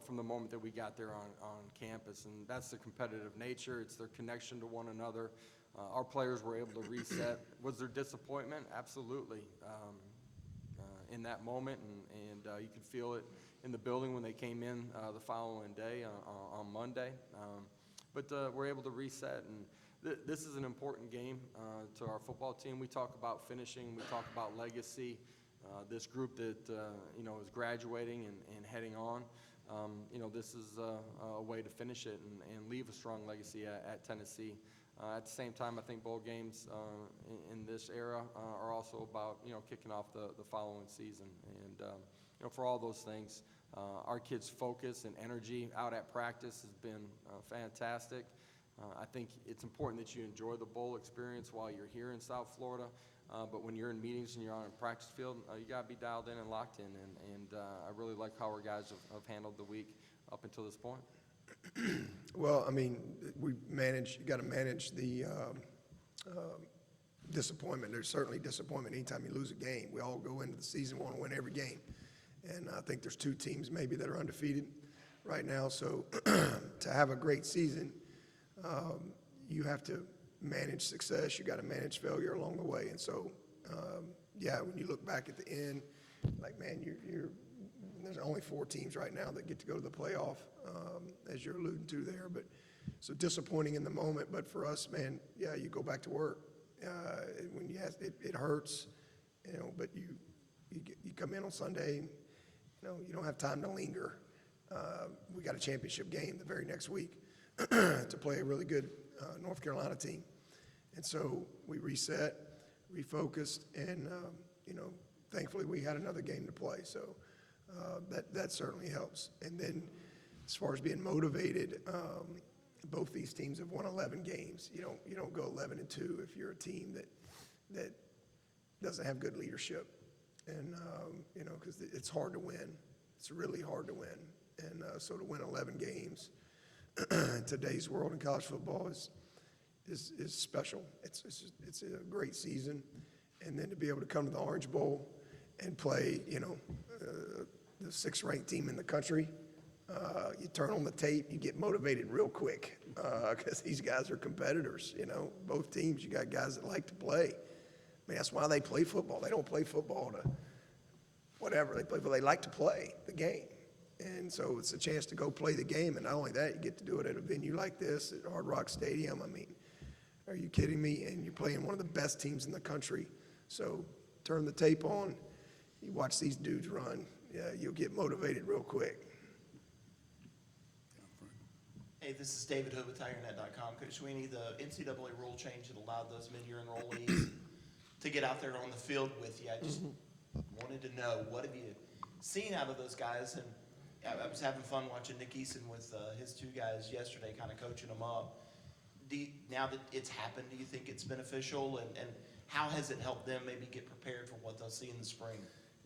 from the moment that we got there on campus. And that's the competitive nature. It's their connection to one another. Our players were able to reset. Was there disappointment? Absolutely. In that moment, and you could feel it in the building when they came in the following day on Monday. But we're able to reset, and this is an important game to our football team. We talk about finishing, we talk about legacy. This group that is graduating and heading on. This is a way to finish it and leave a strong legacy at Tennessee. At the same time, I think bowl games in this era are also about kicking off the following season. And for all those things, our kids' focus and energy out at practice has been fantastic. I think it's important that you enjoy the bowl experience while you're here in South Florida. But when you're in meetings and you're on a practice field, you got to be dialed in and locked in. And I really like how our guys have handled the week up until this point. Well, I mean, you got to manage the disappointment. There's certainly disappointment anytime you lose a game. We all go into the season want to win every game. And I think there's 2 teams maybe that are undefeated right now. So to have a great season, you have to manage success. You got to manage failure along the way. And so, when you look back at the end, like, man, there's only 4 teams right now that get to go to the playoff, as you're alluding to there. But so disappointing in the moment. But for us, man, you go back to work. When it hurts, but you come in on Sunday, you don't have time to linger. We got a championship game the very next week to play a really good North Carolina team. And so we reset, refocused, and, thankfully we had another game to play. So that certainly helps. And then as far as being motivated, both these teams have won 11 games. You don't go 11-2 if you're a team that doesn't have good leadership. And, because it's hard to win. It's really hard to win. And so to win 11 games in today's world in college football is special. It's a great season. And then to be able to come to the Orange Bowl and play, the 6th-ranked team in the country, you turn on the tape, you get motivated real quick because these guys are competitors. Both teams, you got guys that like to play. I mean, that's why they play football. They don't play football to whatever. They like to play the game. And so it's a chance to go play the game. And not only that, you get to do it at a venue like this at Hard Rock Stadium. I mean, are you kidding me? And you're playing one of the best teams in the country. So turn the tape on. You watch these dudes run. Yeah, you'll get motivated real quick. Hey, this is David Hood with TigerNet.com. Coach Swinney, the NCAA rule change that allowed those mid-year enrollees to get out there on the field with you. I just wanted to know, what have you seen out of those guys? And I was having fun watching Nick Eason with his 2 guys yesterday, kind of coaching them up. Now that it's happened, do you think it's beneficial? And how has it helped them maybe get prepared for what they'll see in the spring?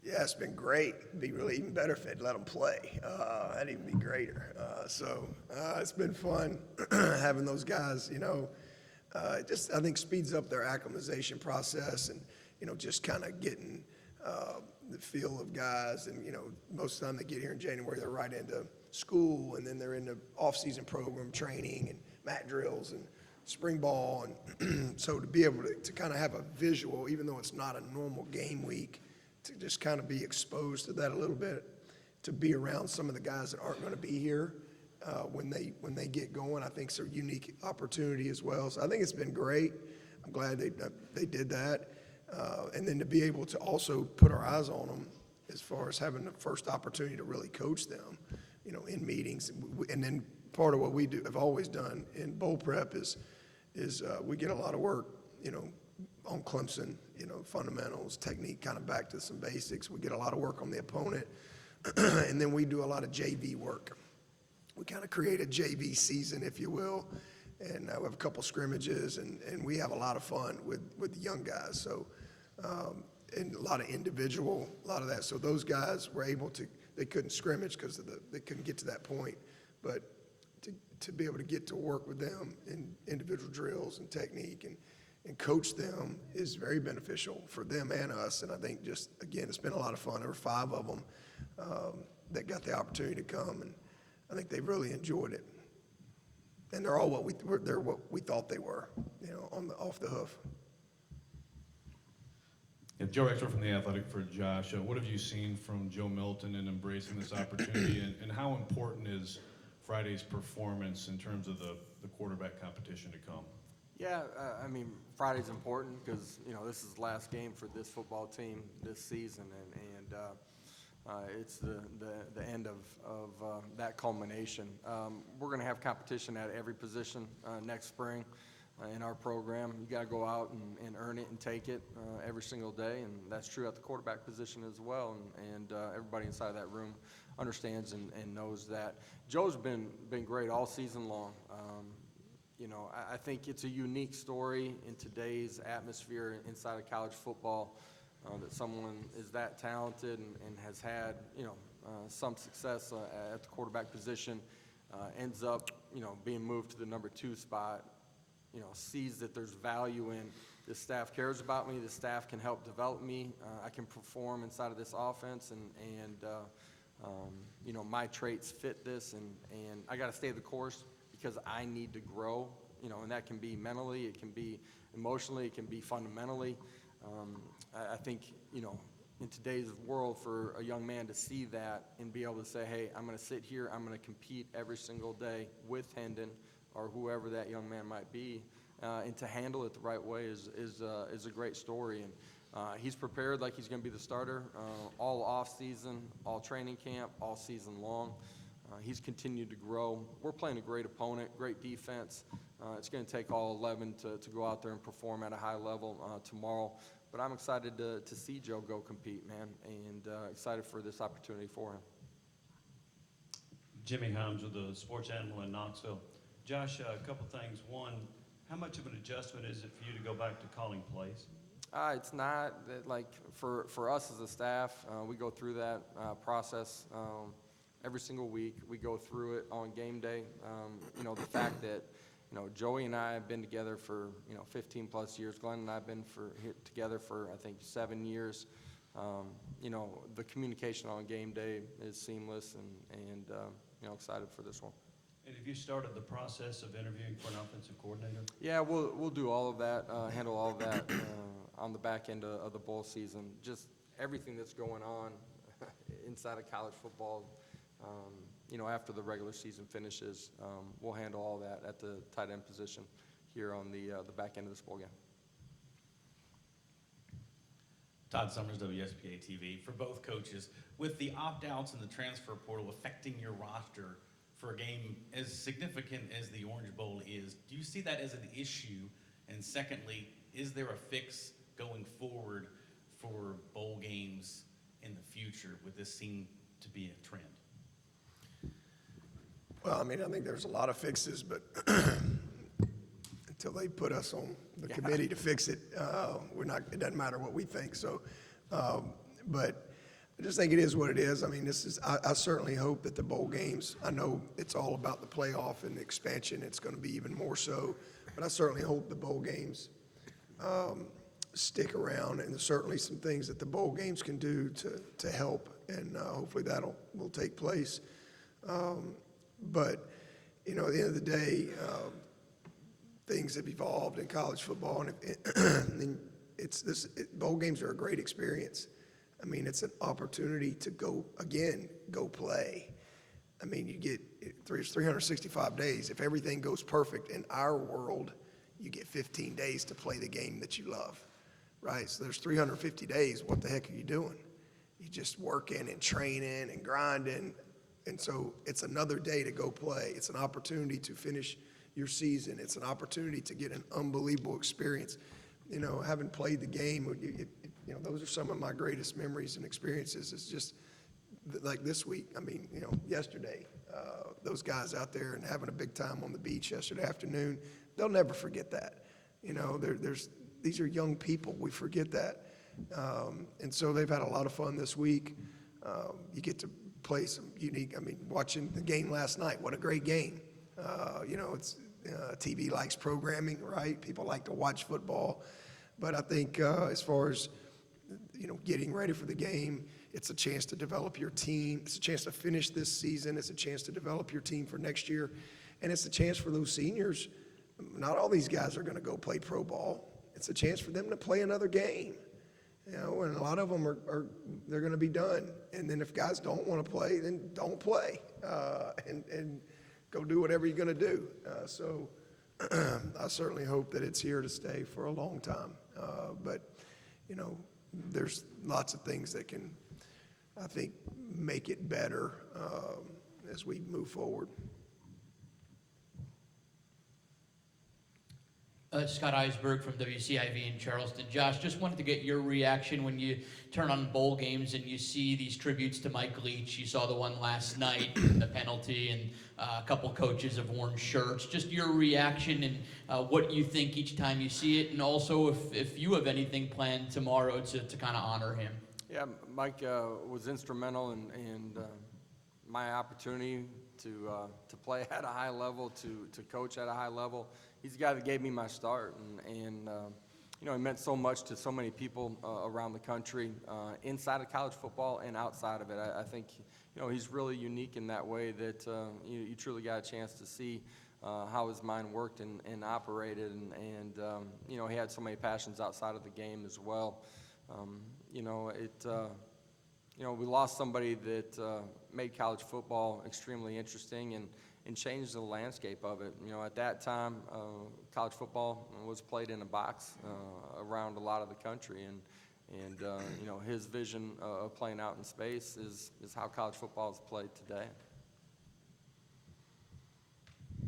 Yeah, it's been great. It'd be really even better if they'd let them play. That'd even be greater. It's been fun having those guys, I think speeds up their acclimatization process and, just kind of getting the feel of guys. And, most of the time they get here in January, they're right into school, and then they're in the off-season program training and mat drills and spring ball. And so to be able to kind of have a visual, even though it's not a normal game week, to just kind of be exposed to that a little bit, to be around some of the guys that aren't going to be here when they get going, I think it's a unique opportunity as well. So I think it's been great. I'm glad they did that. And then to be able to also put our eyes on them as far as having the first opportunity to really coach them, in meetings. And then part of what we have always done in bowl prep is we get a lot of work, on Clemson, fundamentals, technique, kind of back to some basics. We get a lot of work on the opponent. And then we do a lot of JV work. We kind of create a JV season, if you will. And we have a couple scrimmages, and we have a lot of fun with the young guys. So, and a lot of a lot of that. So those guys were able to, they couldn't scrimmage because they couldn't get to that point. But to be able to get to work with them in individual drills and technique and coach them is very beneficial for them and us. And I think just, again, it's been a lot of fun. There were 5 of them that got the opportunity to come. And I think they've really enjoyed it. And they're all they're what we thought they were, off the hoof. Yeah, Joe Exler from The Athletic for Josh. What have you seen from Joe Milton in embracing this opportunity, and how important is Friday's performance in terms of the quarterback competition to come? Yeah, I mean, Friday's important because, this is the last game for this football team this season, and it's the end of that culmination. We're going to have competition at every position next spring in our program. You got to go out and earn it and take it every single day, and that's true at the quarterback position as well. And everybody inside that room understands and knows that. Joe's been great all season long. I think it's a unique story in today's atmosphere inside of college football that someone is that talented and has had, some success at the quarterback position, ends up, being moved to the number 2 spot, sees that there's value in this staff cares about me, this staff can help develop me, I can perform inside of this offense, and my traits fit this, and I got to stay the course because I need to grow, and that can be mentally, it can be emotionally, it can be fundamentally. I think, in today's world, for a young man to see that and be able to say, hey, I'm going to sit here, I'm going to compete every single day with Hendon or whoever that young man might be, and to handle it the right way is a great story. And he's prepared like he's going to be the starter all off season, all training camp, all season long. He's continued to grow. We're playing a great opponent, great defense. It's going to take all 11 to go out there and perform at a high level tomorrow. But I'm excited to see Joe go compete, man, and excited for this opportunity for him. Jimmy Helms with the Sports Animal in Knoxville. Josh, a couple things. One, how much of an adjustment is it for you to go back to calling plays? It's not like for us as a staff, we go through that process every single week. We go through it on game day. The fact that Joey and I have been together for 15 plus years. Glenn and I have been together for I think 7 years. The communication on game day is seamless, and excited for this one. And have you started the process of interviewing for an offensive coordinator? Yeah, we'll do all of that, handle all of that on the back end of the bowl season. Just everything that's going on inside of college football. After the regular season finishes, we'll handle all that at the tight end position here on the back end of this bowl game. Todd Summers, WSPA TV. For both coaches, with the opt-outs and the transfer portal affecting your roster for a game as significant as the Orange Bowl is, do you see that as an issue? And secondly, is there a fix going forward for bowl games in the future? Would this seem to be a trend? Well, I think there's a lot of fixes, but until they put us on the committee to fix it, it doesn't matter what we think. So, but I just think it is what it is. I certainly hope that the bowl games, I know it's all about the playoff and the expansion. It's going to be even more so, but I certainly hope the bowl games stick around, and there's certainly some things that the bowl games can do to help, and hopefully will take place. But, at the end of the day, things have evolved in college football, and bowl games are a great experience. It's an opportunity to go play. You get 365 days. If everything goes perfect in our world, you get 15 days to play the game that you love, right? So there's 350 days. What the heck are you doing? You're just working and training and grinding. And so it's another day to go play. It's an opportunity to finish your season. It's an opportunity to get an unbelievable experience. Having played the game, those are some of my greatest memories and experiences. It's just like this week. Yesterday, those guys out there and having a big time on the beach yesterday afternoon, they'll never forget that. These are young people. We forget that. And so they've had a lot of fun this week. You get to play some unique, watching the game last night, what a great game. It's TV likes programming, right? People like to watch football. But I think as far as, getting ready for the game, It's a chance to develop your team. It's a chance to finish this season. It's a chance to develop your team for next year. And it's a chance for those seniors. Not all these guys are going to go play pro ball. It's a chance for them to play another game. You know, and a lot of them they're going to be done. And then if guys don't want to play, then don't play, and go do whatever you're going to do. So I certainly hope that it's here to stay for a long time. But, you know, there's lots of things that can, I think, make it better as we move forward. Scott Eisberg from WCIV in Charleston. Josh, just wanted to get your reaction when you turn on bowl games and you see these tributes to Mike Leach. You saw the one last night, the penalty, and a couple coaches have worn shirts. Just your reaction and what you think each time you see it, and also if you have anything planned tomorrow to kind of honor him. Yeah, Mike was instrumental in my opportunity to play at a high level, to coach at a high level. He's the guy that gave me my start, and you know, he meant so much to so many people around the country, inside of college football and outside of it. I think, you know, he's really unique in that way that you truly got a chance to see how his mind worked and operated, and you know, he had so many passions outside of the game as well. You know, you know, we lost somebody that made college football extremely interesting and changed the landscape of it. You know, at that time, college football was played in a box around a lot of the country, and you know, his vision of playing out in space is how college football is played today.